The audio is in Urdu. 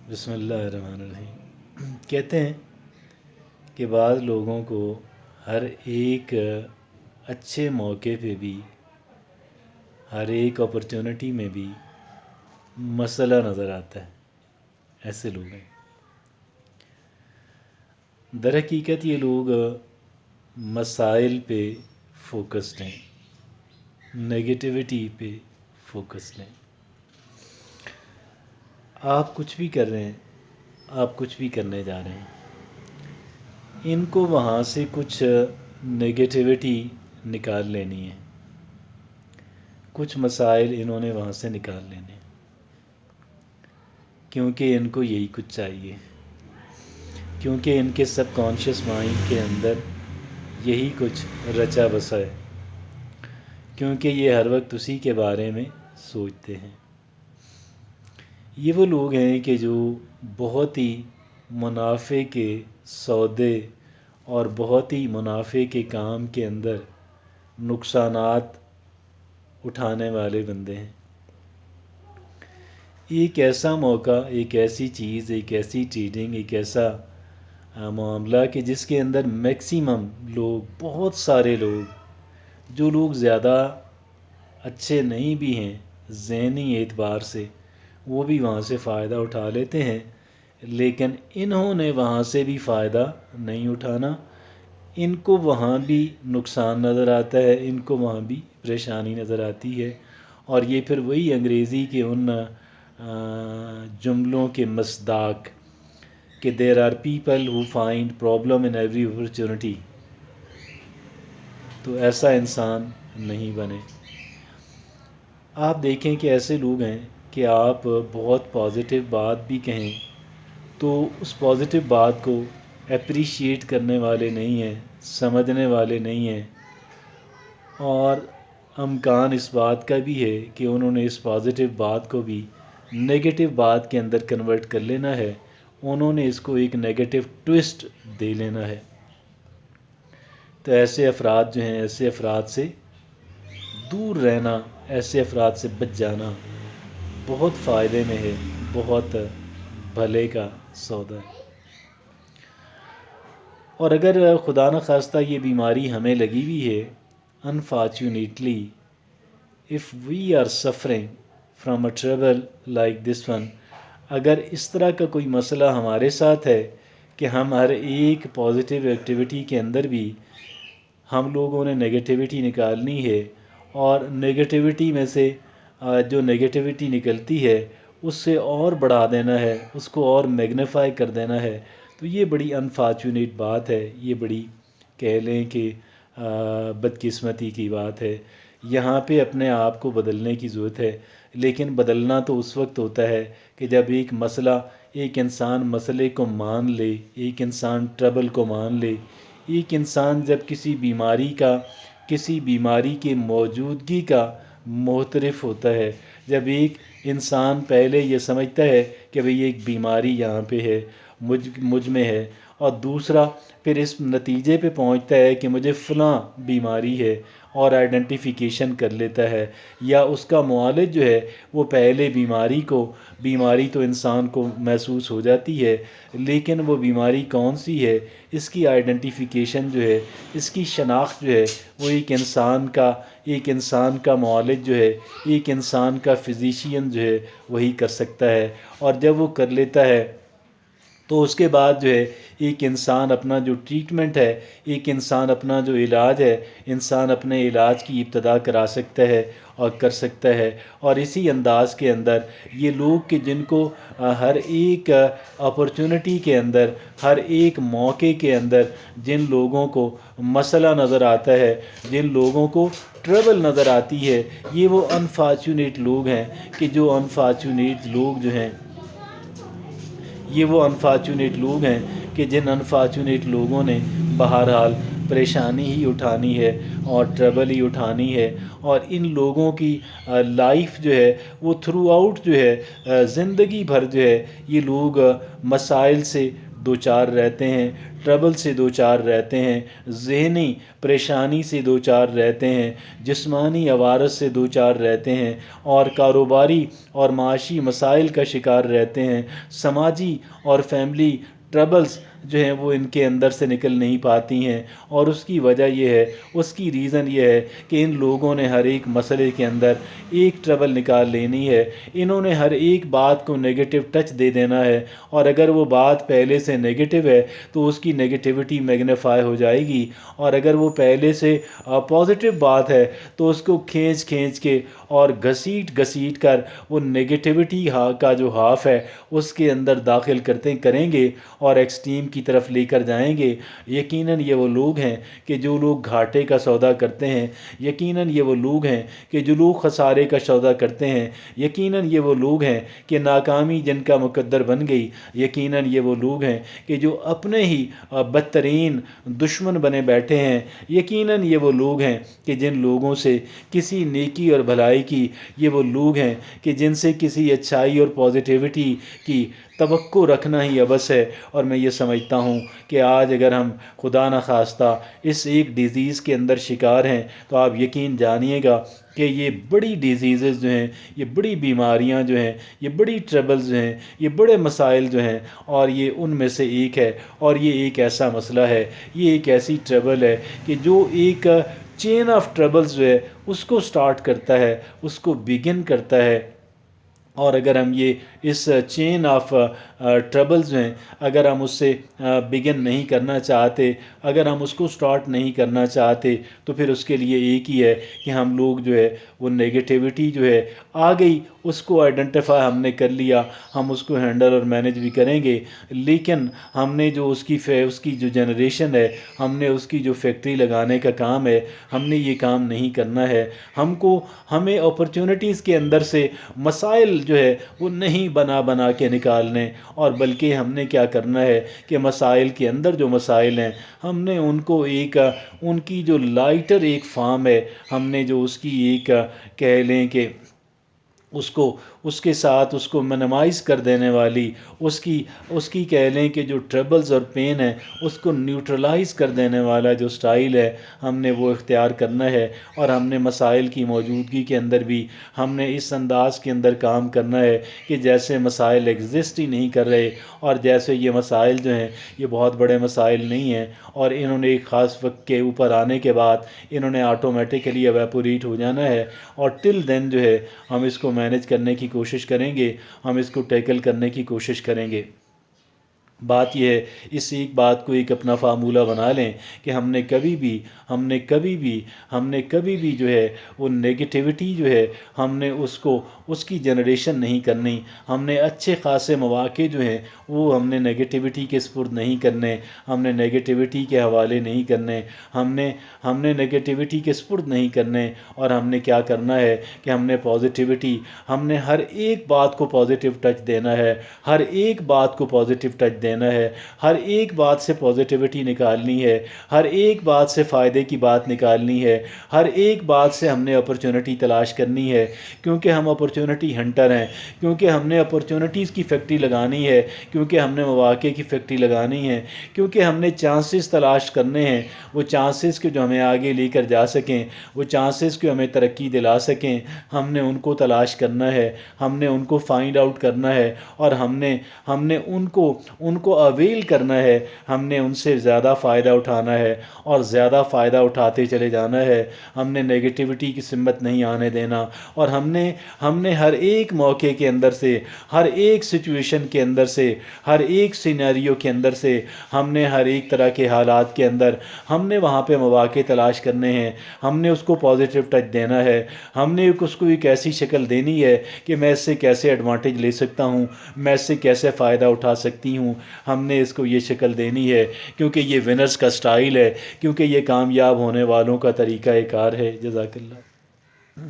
بسم اللہ الرحمن الرحیم۔ کہتے ہیں کہ بعض لوگوں کو ہر ایک اچھے موقع پہ بھی، ہر ایک اپرچونٹی میں بھی مسئلہ نظر آتا ہے۔ ایسے لوگ ہیں۔ در حقیقت یہ لوگ مسائل پہ فوکسڈ ہیں، نگیٹیوٹی پہ فوکسڈ ہیں۔ آپ کچھ بھی کر رہے ہیں، آپ کچھ بھی کرنے جا رہے ہیں، ان کو وہاں سے کچھ نگیٹیوٹی نکال لینی ہے، کچھ مسائل انہوں نے وہاں سے نکال لینے ہیں، کیونکہ ان کو یہی کچھ چاہیے، کیونکہ ان کے سب کانشیس مائنڈ کے اندر یہی کچھ رچا بسا ہے، کیونکہ یہ ہر وقت اسی کے بارے میں سوچتے ہیں۔ یہ وہ لوگ ہیں کہ جو بہت ہی منافع کے سودے اور بہت ہی منافع کے کام کے اندر نقصانات اٹھانے والے بندے ہیں۔ ایک ایسا موقع، ایک ایسی چیز، ایک ایسی ٹریڈنگ، ایک ایسا معاملہ کہ جس کے اندر میکسیمم لوگ، بہت سارے لوگ، جو لوگ زیادہ اچھے نہیں بھی ہیں ذہنی اعتبار سے، وہ بھی وہاں سے فائدہ اٹھا لیتے ہیں، لیکن انہوں نے وہاں سے بھی فائدہ نہیں اٹھانا، ان کو وہاں بھی نقصان نظر آتا ہے، ان کو وہاں بھی پریشانی نظر آتی ہے۔ اور یہ پھر وہی انگریزی کے ان جملوں کے مصداق کہ there are people who find problem in every opportunity, تو ایسا انسان نہیں بنے۔ آپ دیکھیں کہ ایسے لوگ ہیں کہ آپ بہت پازیٹیو بات بھی کہیں تو اس پازیٹیو بات کو اپریشیٹ کرنے والے نہیں ہیں، سمجھنے والے نہیں ہیں، اور امکان اس بات کا بھی ہے کہ انہوں نے اس پازیٹیو بات کو بھی نیگیٹو بات کے اندر کنورٹ کر لینا ہے، انہوں نے اس کو ایک نیگیٹو ٹوسٹ دے لینا ہے۔ تو ایسے افراد جو ہیں، ایسے افراد سے دور رہنا، ایسے افراد سے بچ جانا بہت فائدے میں ہے، بہت بھلے کا سودا ہے۔ اور اگر خدا نخواستہ یہ بیماری ہمیں لگی ہوئی ہے، unfortunately if we are suffering from a trouble like this one, اگر اس طرح کا کوئی مسئلہ ہمارے ساتھ ہے کہ ہم ہر ایک پازیٹیو ایکٹیویٹی کے اندر بھی ہم لوگوں نے نگیٹیوٹی نکالنی ہے، اور نگیٹیوٹی میں سے جو نگیٹیوٹی نکلتی ہے اس سے اور بڑھا دینا ہے، اس کو اور میگنیفائی کر دینا ہے، تو یہ بڑی انفارچونیٹ بات ہے، یہ بڑی کہہ لیں کہ بدقسمتی کی بات ہے۔ یہاں پہ اپنے آپ کو بدلنے کی ضرورت ہے، لیکن بدلنا تو اس وقت ہوتا ہے کہ جب ایک مسئلہ، ایک انسان مسئلے کو مان لے، ایک انسان ٹربل کو مان لے، ایک انسان جب کسی بیماری کے موجودگی کا معترف ہوتا ہے، جب ایک انسان پہلے یہ سمجھتا ہے کہ بھئی ایک بیماری یہاں پہ ہے، مجھ میں ہے، اور دوسرا پھر اس نتیجے پہ پہنچتا ہے کہ مجھے فلاں بیماری ہے اور آئیڈینٹیفیکیشن کر لیتا ہے، یا اس کا معالج جو ہے وہ پہلے بیماری تو انسان کو محسوس ہو جاتی ہے، لیکن وہ بیماری کون سی ہے، اس کی آئیڈینٹیفیکیشن جو ہے، اس کی شناخت جو ہے، وہ ایک انسان کا معالج جو ہے، ایک انسان کا فزیشین جو ہے وہی کر سکتا ہے۔ اور جب وہ کر لیتا ہے تو اس کے بعد جو ہے ایک انسان اپنا جو ٹریٹمنٹ ہے، ایک انسان اپنا جو علاج ہے، انسان اپنے علاج کی ابتدا کرا سکتا ہے اور کر سکتا ہے۔ اور اسی انداز کے اندر یہ لوگ کہ جن کو ہر ایک اپرچونٹی کے اندر، ہر ایک موقع کے اندر جن لوگوں کو مسئلہ نظر آتا ہے، جن لوگوں کو ٹربل نظر آتی ہے، یہ وہ انفارچونیٹ لوگ ہیں کہ جو انفارچونیٹ لوگ جو ہیں، یہ وہ انفارچونیٹ لوگ ہیں کہ جن انفارچونیٹ لوگوں نے بہرحال پریشانی ہی اٹھانی ہے اور ٹربل ہی اٹھانی ہے، اور ان لوگوں کی لائف جو ہے وہ تھرو آؤٹ جو ہے، زندگی بھر جو ہے، یہ لوگ مسائل سے دو چار رہتے ہیں، ٹربل سے دو چار رہتے ہیں، ذہنی پریشانی سے دو چار رہتے ہیں، جسمانی عوارض سے دو چار رہتے ہیں، اور کاروباری اور معاشی مسائل کا شکار رہتے ہیں، سماجی اور فیملی ٹربلز جو ہیں وہ ان کے اندر سے نکل نہیں پاتی ہیں۔ اور اس کی وجہ یہ ہے، اس کی ریزن یہ ہے کہ ان لوگوں نے ہر ایک مسئلے کے اندر ایک ٹربل نکال لینی ہے، انہوں نے ہر ایک بات کو نیگیٹو ٹچ دے دینا ہے، اور اگر وہ بات پہلے سے نیگیٹو ہے تو اس کی نیگیٹیوٹی میگنیفائی ہو جائے گی، اور اگر وہ پہلے سے پازیٹیو بات ہے تو اس کو کھینچ کھینچ کے اور گھسیٹ گھسیٹ کر وہ نیگیٹیوٹی کا جو ہاف ہے اس کے اندر داخل کریں گے اور ایکسٹریم کی طرف لے کر جائیں گے۔ یقیناً یہ وہ لوگ ہیں کہ جو لوگ گھاٹے کا سودا کرتے ہیں، یقیناً یہ وہ لوگ ہیں کہ جو لوگ خسارے کا سودا کرتے ہیں، یقیناً یہ وہ لوگ ہیں کہ ناکامی جن کا مقدر بن گئی، یقیناً یہ وہ لوگ ہیں کہ جو اپنے ہی بدترین دشمن بنے بیٹھے ہیں، یقیناً یہ وہ لوگ ہیں کہ جن لوگوں سے کسی نیکی اور بھلائی کی، یہ وہ لوگ ہیں کہ جن سے کسی اچھائی اور پازیٹیوٹی کی توقع رکھنا ہی عبث ہے۔ اور میں یہ سمجھتا ہوں کہ آج اگر ہم خدا نخواستہ اس ایک ڈیزیز کے اندر شکار ہیں تو آپ یقین جانیے گا کہ یہ بڑی ڈیزیزز جو ہیں، یہ بڑی بیماریاں جو ہیں، یہ بڑی ٹربلز جو ہیں، یہ بڑے مسائل جو ہیں، اور یہ ان میں سے ایک ہے، اور یہ ایک ایسا مسئلہ ہے، یہ ایک ایسی ٹربل ہے کہ جو ایک چین آف ٹربلز جو ہے اس کو سٹارٹ کرتا ہے، اس کو بگن کرتا ہے۔ اور اگر ہم یہ اس چین آف ٹربلز ہیں، اگر ہم اس سے بگن نہیں کرنا چاہتے، اگر ہم اس کو سٹارٹ نہیں کرنا چاہتے، تو پھر اس کے لیے ایک ہی ہے کہ ہم لوگ جو ہے وہ نیگیٹیوٹی جو ہے آ گئی، اس کو آئیڈنٹیفائی ہم نے کر لیا، ہم اس کو ہینڈل اور مینج بھی کریں گے، لیکن ہم نے جو اس کی جو جنریشن ہے، ہم نے اس کی جو فیکٹری لگانے کا کام ہے، ہم نے یہ کام نہیں کرنا ہے۔ ہمیں اپرچونٹیز کے اندر سے مسائل جو ہے وہ نہیں بنا کے نکالنے، اور بلکہ ہم نے کیا کرنا ہے کہ مسائل کے اندر جو مسائل ہیں، ہم نے ان کو ان کی جو لائٹر ایک فارم ہے، ہم نے جو اس کی ایک کہہ لیں کہ اس کے ساتھ اس کو منیمائز کر دینے والی، اس کی کہہ لیں کہ جو ٹربلز اور پین ہے اس کو نیوٹرلائز کر دینے والا جو سٹائل ہے، ہم نے وہ اختیار کرنا ہے، اور ہم نے مسائل کی موجودگی کے اندر بھی ہم نے اس انداز کے اندر کام کرنا ہے کہ جیسے مسائل ایگزسٹ ہی نہیں کر رہے، اور جیسے یہ مسائل جو ہیں یہ بہت بڑے مسائل نہیں ہیں، اور انہوں نے ایک خاص وقت کے اوپر آنے کے بعد انہوں نے آٹومیٹیکلی ایویپوریٹ ہو جانا ہے، اور ٹل دین جو ہے ہم اس کو مینج کرنے کی کوشش کریں گے، ہم اس کو ٹیکل کرنے کی کوشش کریں گے۔ بات یہ ہے، اس ایک بات کو ایک اپنا فارمولہ بنا لیں کہ ہم نے کبھی بھی جو ہے وہ نیگیٹیوٹی جو ہے ہم نے اس کی جنریشن نہیں کرنی، ہم نے اچھے خاصے مواقع جو ہیں وہ ہم نے نیگیٹیوٹی کے سپرد نہیں کرنے، ہم نے نیگیٹیوٹی کے حوالے نہیں کرنے، ہم نے نیگیٹیوٹی کے سپرد نہیں کرنے، اور ہم نے کیا کرنا ہے کہ ہم نے پازیٹیوٹی، ہم نے ہر ایک بات کو پازیٹیو ٹچ دینا ہے، ہر ایک بات کو پازیٹیو ٹچ دینا ہے، ہر ایک بات سے پازیٹیوٹی نکالنی ہے، ہر ایک بات سے فائدے کی بات نکالنی ہے، ہر ایک بات سے ہم نے اپرچونٹی تلاش کرنی ہے، کیونکہ ہم اپرچونٹی ہنٹر ہیں، کیونکہ ہم نے اپرچونٹیز کی فیکٹری لگانی ہے، کیونکہ ہم نے مواقع کی فیکٹری لگانی ہے، کیونکہ ہم نے چانسز تلاش کرنے ہیں، وہ چانسز کے جو ہمیں آگے لے کر جا سکیں، وہ چانسز کے ہمیں ترقی دلا سکیں، ہم نے ان کو تلاش کرنا ہے، ہم نے ان کو فائنڈ آؤٹ کرنا ہے، اور ہم نے ان کو اویل کرنا ہے، ہم نے ان سے زیادہ فائدہ اٹھانا ہے، اور زیادہ فائدہ اٹھاتے چلے جانا ہے، ہم نے نیگیٹیوٹی کی سمت نہیں آنے دینا، اور ہم نے ہر ایک موقع کے اندر سے، ہر ایک سچویشن کے اندر سے، ہر ایک سینیریو کے اندر سے، ہم نے ہر ایک طرح کے حالات کے اندر ہم نے وہاں پہ مواقع تلاش کرنے ہیں، ہم نے اس کو پازیٹیو ٹچ دینا ہے، ہم نے اس کو ایک ایسی شکل دینی ہے کہ میں اس سے کیسے ایڈوانٹیج لے سکتا ہوں، میں اس سے کیسے فائدہ اٹھا سکتی ہوں، ہم نے اس کو یہ شکل دینی ہے، کیونکہ یہ ونرز کا سٹائل ہے، کیونکہ یہ کامیاب ہونے والوں کا طریقہ کار ہے۔ جزاک اللہ۔